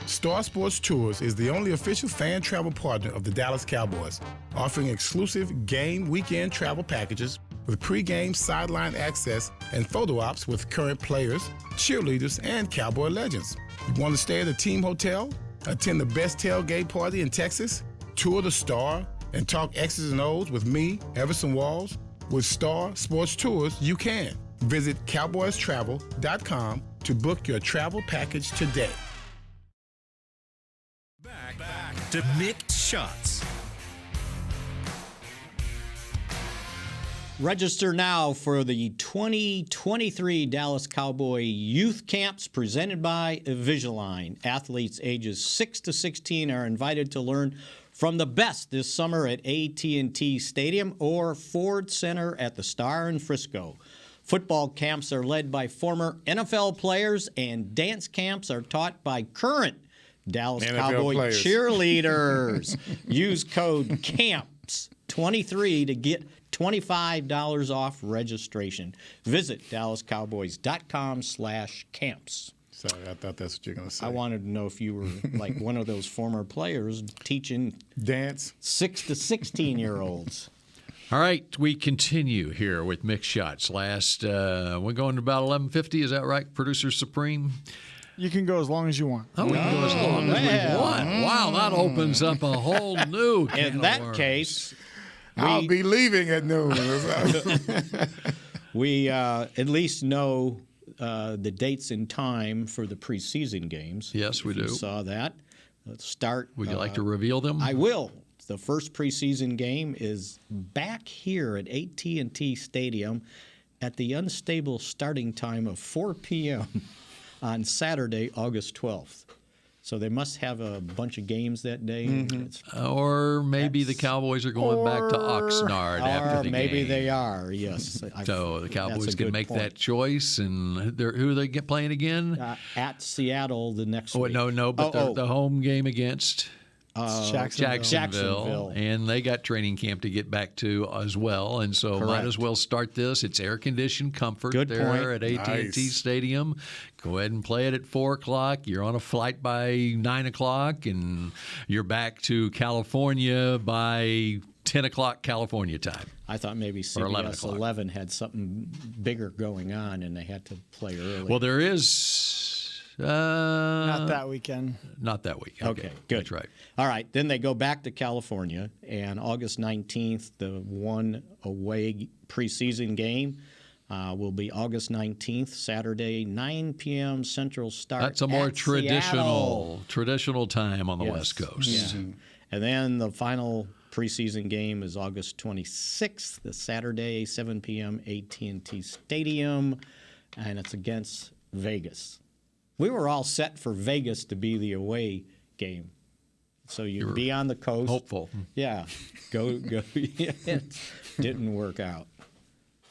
Star Sports Tours is the only official fan travel partner of the Dallas Cowboys, offering exclusive game weekend travel packages with pre-game sideline access and photo ops with current players, cheerleaders, and Cowboy legends. You want to stay at a team hotel, attend the best tailgate party in Texas, tour the Star, and talk X's and O's with me, Everson Walls? With Star Sports Tours, you can. Visit cowboystravel.com to book your travel package today. Back to Mick Shots. Register now for the 2023 Dallas Cowboy Youth Camps presented by Invisalign. Athletes ages 6 to 16 are invited to learn from the best this summer at AT&T Stadium or Ford Center at the Star in Frisco. Football camps are led by former NFL players, and dance camps are taught by current Dallas NFL Cowboy players. cheerleaders. Use code CAMPS23 to get $25 off registration. Visit DallasCowboys.com/camps. Sorry, I thought that's what you're going to say. I wanted to know if you were like one of those former players teaching dance 6 to 16-year-olds. All right, we continue here with Mick Shots. We're going to about 11:50. Is that right, Producer Supreme? You can go as long as you want. Oh, we can go as long as we want. Wow, that opens up a whole new can In of that worms. case, I'll be leaving at noon. we at least know the dates and time for the preseason games. Yes, we If you do. saw that. Let's start. Would you like to reveal them? I will. The first preseason game is back here at AT&T Stadium at the unstable starting time of 4 p.m. on Saturday, August 12th. So they must have a bunch of games that day. Mm-hmm. Or maybe the Cowboys are going back to Oxnard after the maybe game. they are, yes. So the That's Cowboys a can good make point. that choice. And who are they playing again? At Seattle the next week. No, but the home game against Jacksonville. And they got training camp to get back to as well. And so might Correct. as well start this. It's air-conditioned comfort Good there point. at AT&T Nice. Stadium. Go ahead and play it at 4 o'clock. You're on a flight by 9 o'clock, and you're back to California by 10 o'clock California time. I thought maybe Or 11 CBS o'clock. 11 had something bigger going on, and they had to play early. Well, there is... Not that weekend. Not that week. Okay, good. That's right. All right, then they go back to California, and August 19th, the one away preseason game will be August 19th, Saturday, 9 p.m. Central start. That's a more at Seattle. traditional time on the Yes. West Coast. Yeah. And then the final preseason game is August 26th, the Saturday, 7 p.m., AT&T Stadium, and it's against Vegas. We were all set for Vegas to be the away game. So you'd be on the coast. Hopeful. Yeah. Go. It didn't work out.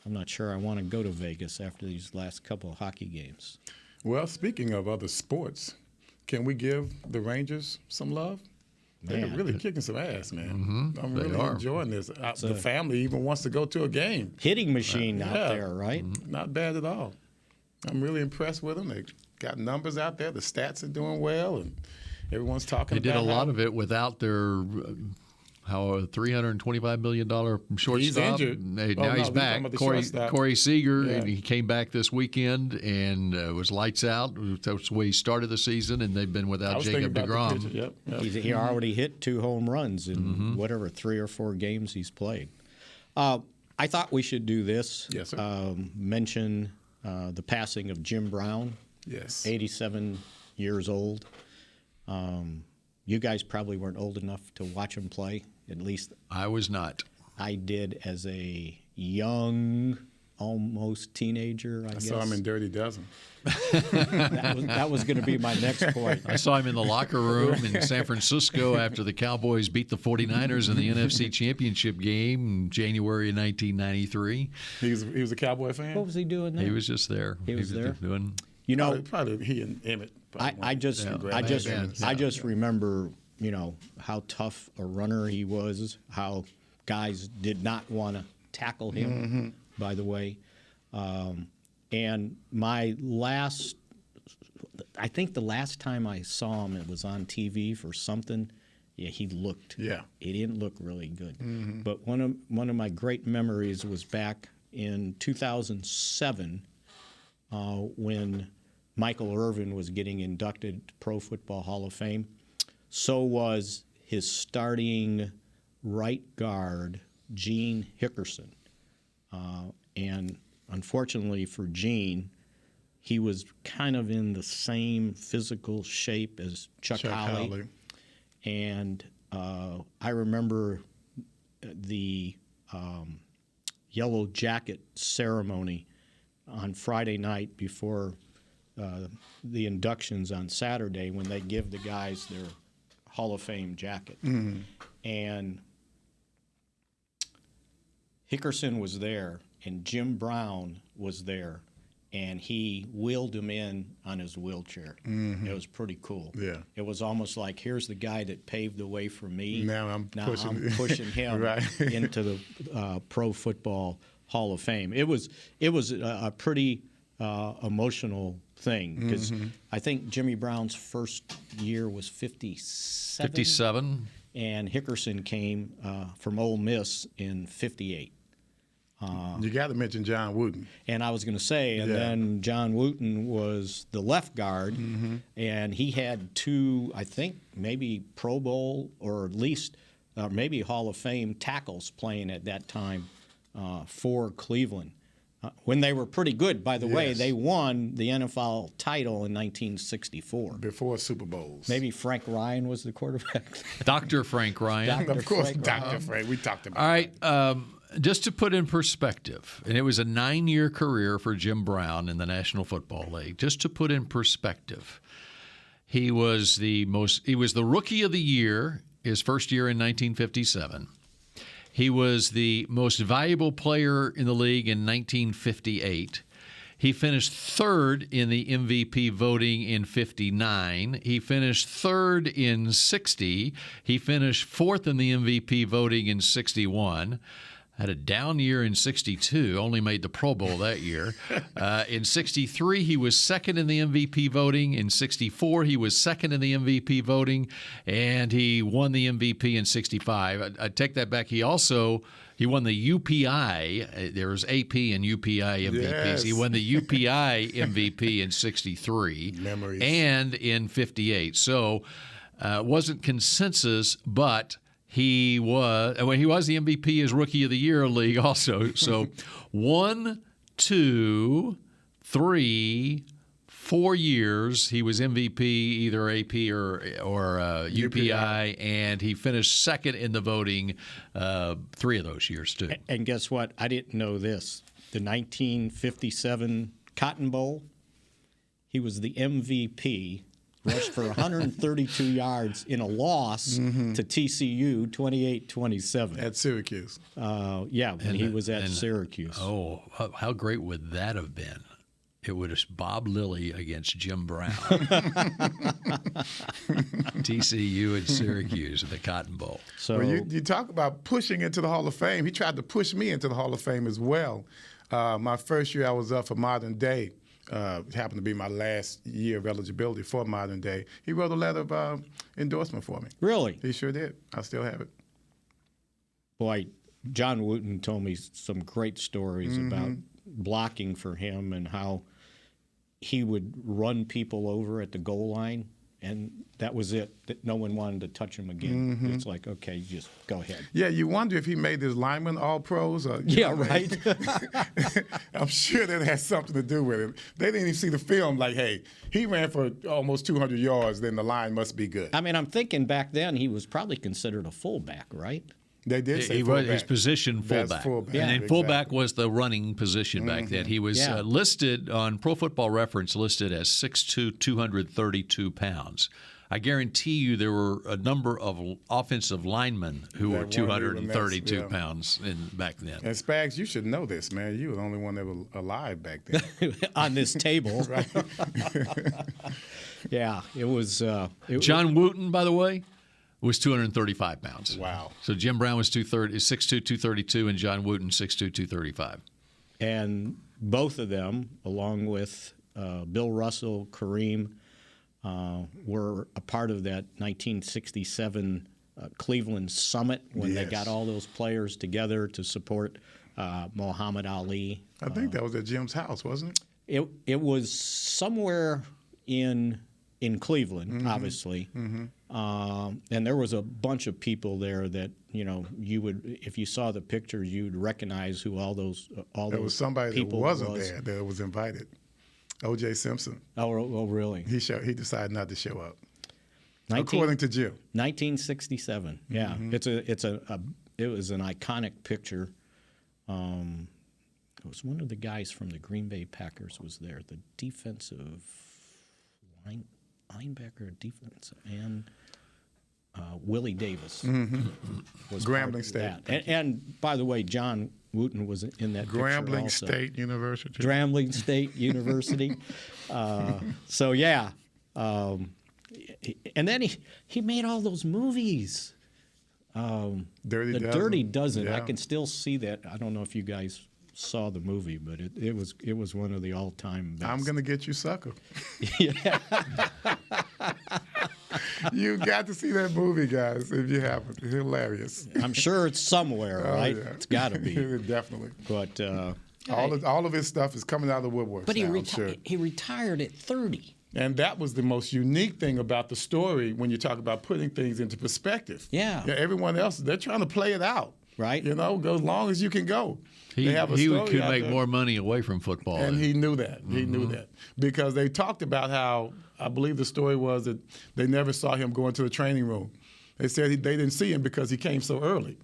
I'm not sure I want to go to Vegas after these last couple of hockey games. Well, speaking of other sports, can we give the Rangers some love? They're Man. really kicking some ass, man. I'm really are. enjoying this. The family even wants to go to a game. Hitting machine out Yeah. there, right? Not bad at all. I'm really impressed with them. They got numbers out there. The stats are doing well, and everyone's talking They did about a lot how of it without their $325 million shortstop. He's injured. Now Oh, he's no, we're talking back. about the Corey shortstop. Seager, Yeah. and he came back this weekend and was lights out. That's the way he started the season, and they've been I without was thinking Jacob about the deGrom. pitcher. Yep. He already hit 2 home runs in whatever 3 or 4 games he's played. I thought we should do this. Yes, sir. Mention the passing of Jim Brown, Yes. 87 years old. You guys probably weren't old enough to watch him play. At least I was not. I did as a young, almost teenager, I guess. Saw him in Dirty Dozen. That was going to be my next point. I saw him in the locker room in San Francisco after the Cowboys beat the 49ers in the NFC Championship game in January of 1993. He was a Cowboy fan? What was he doing there? He was just there. He was there? Doing. You know, Probably he and Emmett. I just remember, how tough a runner he was, how guys did not want to tackle him, by the way. And I think the last time I saw him, it was on TV for something. Yeah, he didn't look really good. Mm-hmm. But one of my great memories was back in 2007 when Michael Irvin was getting inducted to Pro Football Hall of Fame. So was his starting right guard, Gene Hickerson. And unfortunately for Gene, he was kind of in the same physical shape as Chuck Howley. And I remember the Yellow Jacket ceremony on Friday night before the inductions on Saturday when they give the guys their Hall of Fame jacket. Mm-hmm. And Hickerson was there, and Jim Brown was there, and he wheeled him in on his wheelchair. Mm-hmm. It was pretty cool. Yeah. It was almost like, here's the guy that paved the way for me. Now I'm pushing him into the Pro Football Hall of Fame. It was a pretty emotional thing because I think Jimmy Brown's first year was 57. And Hickerson came from Ole Miss in 58. You got to mention John Wooten. And I was going to say, then John Wooten was the left guard, and he had 2, I think, maybe Pro Bowl or at least maybe Hall of Fame tackles playing at that time for Cleveland. When they were pretty good, by the way. They won the NFL title in 1964. Before Super Bowls. Maybe Frank Ryan was the quarterback. Dr. Frank Ryan. Of course, Dr. Frank. We talked about that. All right. Just to put in perspective, and it was a 9-year career for Jim Brown in the National Football League. Just to put in perspective, he was the Rookie of the Year his first year in 1957. He was the most valuable player in the league in 1958. He finished third in the MVP voting in 59. He finished third in 60. He finished fourth in the MVP voting in 61. Had a down year in 62, only made the Pro Bowl that year. In 63, he was second in the MVP voting. In 64, he was second in the MVP voting, and he won the MVP in 65. I take that back. He won the UPI. There was AP and UPI MVPs. Yes. He won the UPI MVP in 63. Memories. And in 58. So wasn't consensus, but he was the MVP as Rookie of the Year league also. So 1, 2, 3, 4 years he was MVP, either AP or UPI, and he finished second in the voting 3 of those years too. And guess what? I didn't know this. The 1957 Cotton Bowl, he was the MVP. Rushed for 132 yards in a loss to TCU, 28-27. At Syracuse. When he was at Syracuse. Oh, how great would that have been? It would have Bob Lilly against Jim Brown. TCU and Syracuse at the Cotton Bowl. So you talk about pushing into the Hall of Fame. He tried to push me into the Hall of Fame as well. My first year I was up for Modern Day. It happened to be my last year of eligibility for Modern Day. He wrote a letter of endorsement for me. Really? He sure did. I still have it. Boy, John Wooten told me some great stories about blocking for him and how he would run people over at the goal line, and that was it. That no one wanted to touch him again. It's like, okay, just go ahead. Yeah, you wonder if he made his linemen all pros. Right. I'm sure that has something to do with it. They didn't even see the film like, hey, he ran for almost 200 yards, then the line must be good. I mean, I'm thinking back then he was probably considered a fullback, right? They did say he fullback. was his position fullback. Yeah, and then fullback was the running position back then. He was listed on Pro Football Reference, listed as 6'2", 232 pounds. I guarantee you there were a number of offensive linemen who were 232 pounds back then. And Spags, you should know this, man. You were the only one that was alive back then. On this table. Right. Yeah, it was. John Wooten, by the way, was 235 pounds. Wow. So Jim Brown was 6'2", 232, and John Wooten 6'2", 235. And both of them, along with Bill Russell, Kareem, were a part of that 1967 Cleveland Summit when they got all those players together to support Muhammad Ali. I think that was at Jim's house, wasn't it? It was somewhere in Cleveland, obviously, and there was a bunch of people there that you would, if you saw the pictures, you'd recognize who all those there was somebody that wasn't there that was invited. O.J. Simpson. Oh, really? He decided not to show up. According to Jim. 1967. Yeah, it was an iconic picture. It was one of the guys from the Green Bay Packers was there, the defensive linebacker, defense, and Willie Davis was Grambling State. And by the way, John Wooten was in that Grambling picture also. State University. Grambling State University. So yeah, and then he made all those movies. Dirty Dozen. Yeah. I can still see that. I don't know if you guys saw the movie, but it was one of the all-time best. I'm gonna get you, sucker. Yeah. You got to see that movie, guys, if you haven't. It's hilarious. I'm sure it's somewhere, right? Yeah. It's got to be. Definitely. But all of his stuff is coming out of the woodwork. But he retired at 30. And that was the most unique thing about the story when you talk about putting things into perspective. Yeah. Everyone else, they're trying to play it out. Right. Go as long as you can go. He could make more money away from football. And he knew that. He knew that. Because they talked about how, I believe the story was that they never saw him go into the training room. They said they didn't see him because he came so early.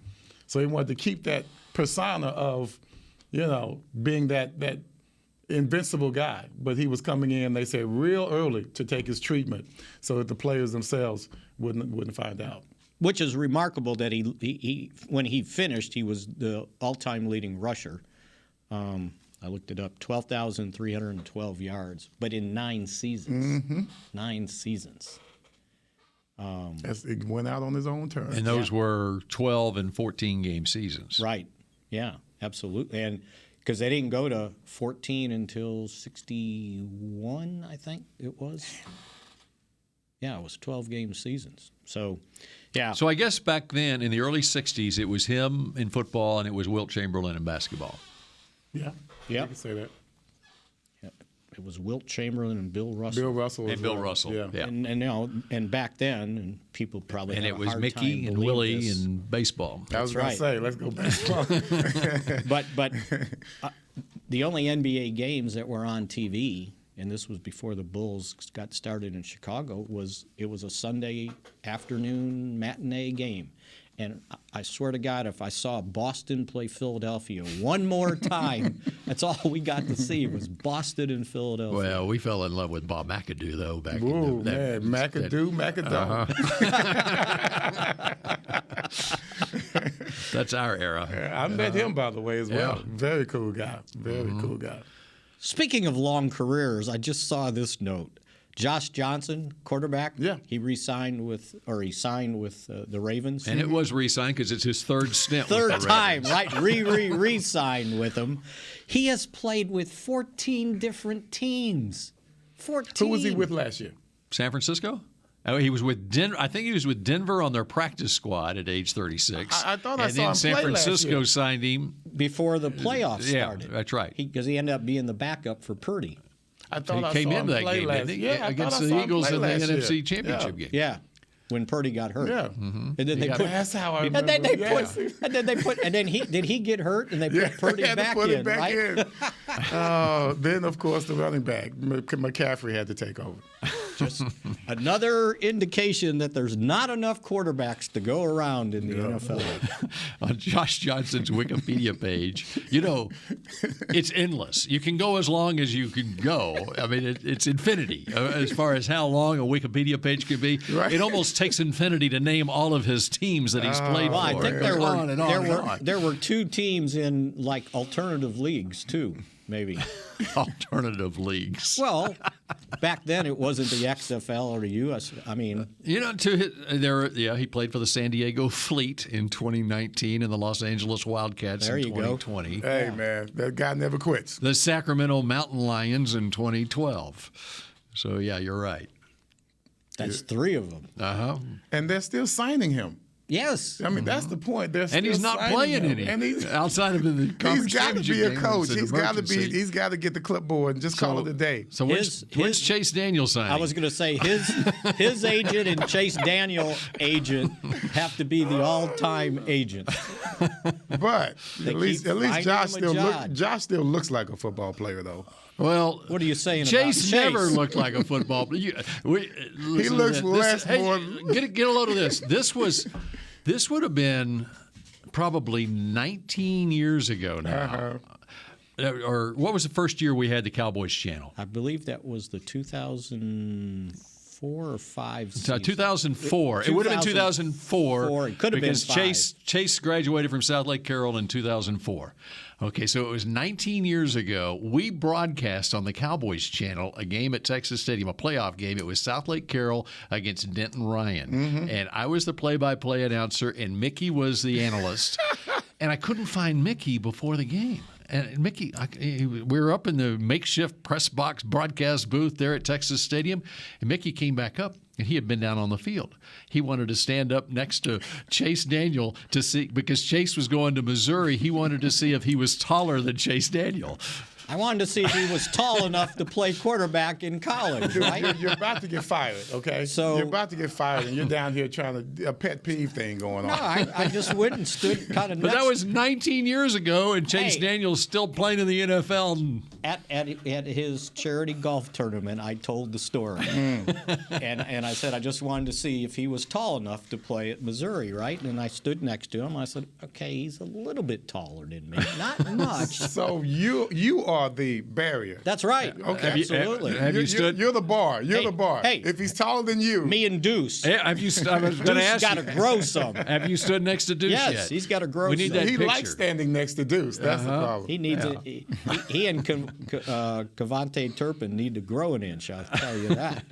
So he wanted to keep that persona of, being that invincible guy. But he was coming in, they said, real early to take his treatment so that the players themselves wouldn't find out. Which is remarkable that he when he finished, he was the all-time leading rusher. I looked it up, 12,312 yards, but in 9 seasons. Mm-hmm. 9 seasons. It went out on his own terms. And those were 12 and 14-game seasons. Right. Yeah, absolutely. And because they didn't go to 14 until 61, I think it was. Yeah, it was 12-game seasons. So, yeah. So I guess back then, in the early 60s, it was him in football and it was Wilt Chamberlain in basketball. Yeah. Yeah. You can say that. Yeah. It was Wilt Chamberlain and Bill Russell. Bill Russell. And Bill Russell. Yeah. And back then, and people probably and had it a was hard Mickey time and Willie this. and baseball. I was going to say, let's go baseball. But the only NBA games that were on TV, and this was before the Bulls got started in Chicago, was a Sunday afternoon matinee game. And I swear to God, if I saw Boston play Philadelphia one more time, that's all we got to see was Boston and Philadelphia. Well, we fell in love with Bob McAdoo, though, back in the day. McAdoo. That's our era. Yeah, I met him, by the way, as well. Very cool guy. Very cool guy. Speaking of long careers, I just saw this note. Josh Johnson, quarterback. Yeah, he signed with the Ravens, and it was re-signed because it's his third stint. Third time, right? Re-signed with him. He has played with 14 different teams. 14. Who was he with last year? San Francisco. Oh, he was with Denver. I think he was with Denver on their practice squad at age 36. I thought I saw him play. And then San Francisco signed him before the playoffs started. Yeah, that's right. Because he ended up being the backup for Purdy. I thought he came into that game, didn't he? Yeah, against the Eagles in the NFC Championship game. Yeah, when Purdy got hurt. Yeah, mm-hmm. And then they put. That's how I remember. And then did he get hurt? And they put Purdy back in, right? Then of course the running back McCaffrey had to take over. Just another indication that there's not enough quarterbacks to go around in the NFL. On Josh Johnson's Wikipedia page, it's endless. You can go as long as you can go. I mean, it's infinity as far as how long a Wikipedia page could be. Right. It almost takes infinity to name all of his teams that he's played for. I think there were 2 teams in like alternative leagues too. maybe. Alternative leagues. Well, back then it wasn't the XFL or the US. I mean, he played for the San Diego Fleet in 2019 and the Los Angeles Wildcats in 2020. Hey, man, that guy never quits. The Sacramento Mountain Lions in 2012. So, yeah, you're right. That's 3 of them. Uh-huh. And they're still signing him. Yes. I mean, that's the point. And he's not playing any. Outside of the conference he's got to be a coach. He's got to get the clipboard and just call it a day. So when's Chase Daniel signing? I was going to say his agent and Chase Daniel agent have to be the all-time agent. But at least Josh still looks like a football player, though. Well, what are you saying? Chase about never looked like a football player. He looks less more. Get a load of this. This would have been probably 19 years ago now. Or what was the first year we had the Cowboys channel? I believe that was the 2004 or 5 season. 2004. It would have been 2004. It could have been 5. Because Chase graduated from South Lake Carroll in 2004. Okay, so it was 19 years ago. We broadcast on the Cowboys channel a game at Texas Stadium, a playoff game. It was South Lake Carroll against Denton Ryan. Mm-hmm. And I was the play-by-play announcer, and Mickey was the analyst. And I couldn't find Mickey before the game. And Mickey, we were up in the makeshift press box broadcast booth there at Texas Stadium, and Mickey came back up, and he had been down on the field. He wanted to stand up next to Chase Daniel to see, because Chase was going to Missouri. He wanted to see if he was taller than Chase Daniel. I wanted to see if he was tall enough to play quarterback in college, right? You're about to get fired, okay? So you're about to get fired, and you're down here trying to a pet peeve thing going on. No, I just went and stood kind of. But that was 19 years ago, and Chase Daniel's still playing in the NFL. At his charity golf tournament, I told the story, and I said I just wanted to see if he was tall enough to play at Missouri, right? And I stood next to him. I said, okay, he's a little bit taller than me, not much. So you are the barrier. That's right. Okay, absolutely. Have you stood? You're the bar. You're the bar. Hey, if he's taller than you, me and Deuce. Have you? I was going to ask. Got to grow some. Have you stood next to Deuce yet? Yes, he's got to grow. We need some. that he picture. likes standing next to Deuce. That's the problem. He needs he and Cavante Turpin need to grow an inch. I'll tell you that.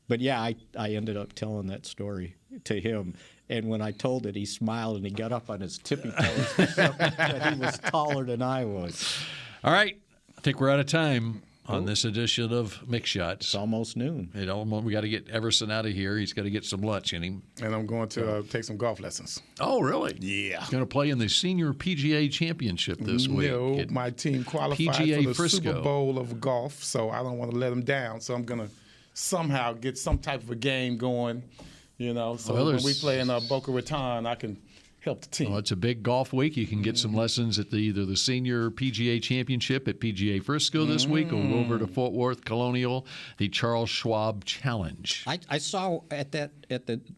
But yeah, I ended up telling that story to him. And when I told it, he smiled and he got up on his tippy toes. That he was taller than I was. All right. I think we're out of time on this edition of Mick Shots. It's almost noon. We got to get Everson out of here. He's got to get some lunch in him. And I'm going to take some golf lessons. Oh, really? Yeah. He's going to play in the Senior PGA Championship this week. No, my team qualified PGA for the Frisco. Super Bowl of golf, so I don't want to let them down. So I'm going to somehow get some type of a game going, so when we play in Boca Raton, I can help the team. Well, it's a big golf week. You can get some lessons at either the Senior PGA Championship at PGA Frisco this week, or go over to Fort Worth Colonial, the Charles Schwab Challenge. I saw at the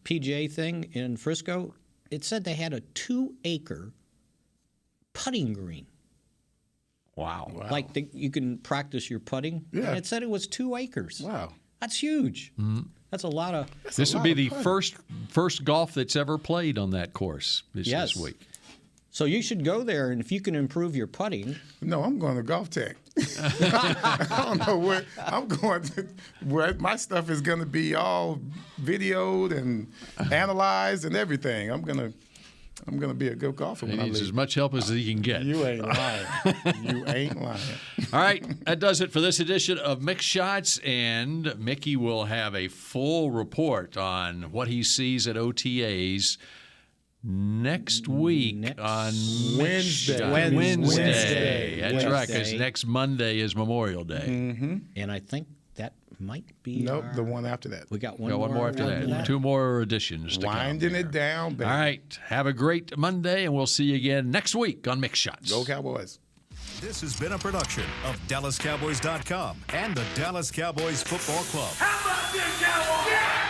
PGA thing in Frisco, it said they had a 2-acre putting green. Wow. Like you can practice your putting. Yeah. And it said it was 2 acres. Wow. That's huge. Mm-hmm. That's a lot of. This would be the first golf that's ever played on that course this week. So you should go there, and if you can improve your putting. No, I'm going to Golf Tech. I don't know where I'm going where my stuff is going to be all videoed and analyzed and everything. I'm going to be a good golfer when I leave. He needs as much help as he can get. You ain't lying. You ain't lying. All right, that does it for this edition of Mick Shots, and Mickey will have a full report on what he sees at OTAs next week on Wednesday. That's right, because next Monday is Memorial Day. Mm-hmm. And I think that might be the one after that. We got one more after that. 2 more editions to Winding come it down, baby. All right, have a great Monday, and we'll see you again next week on Mick Shots. Go Cowboys. This has been a production of DallasCowboys.com and the Dallas Cowboys Football Club. How about this, Cowboys? Yeah!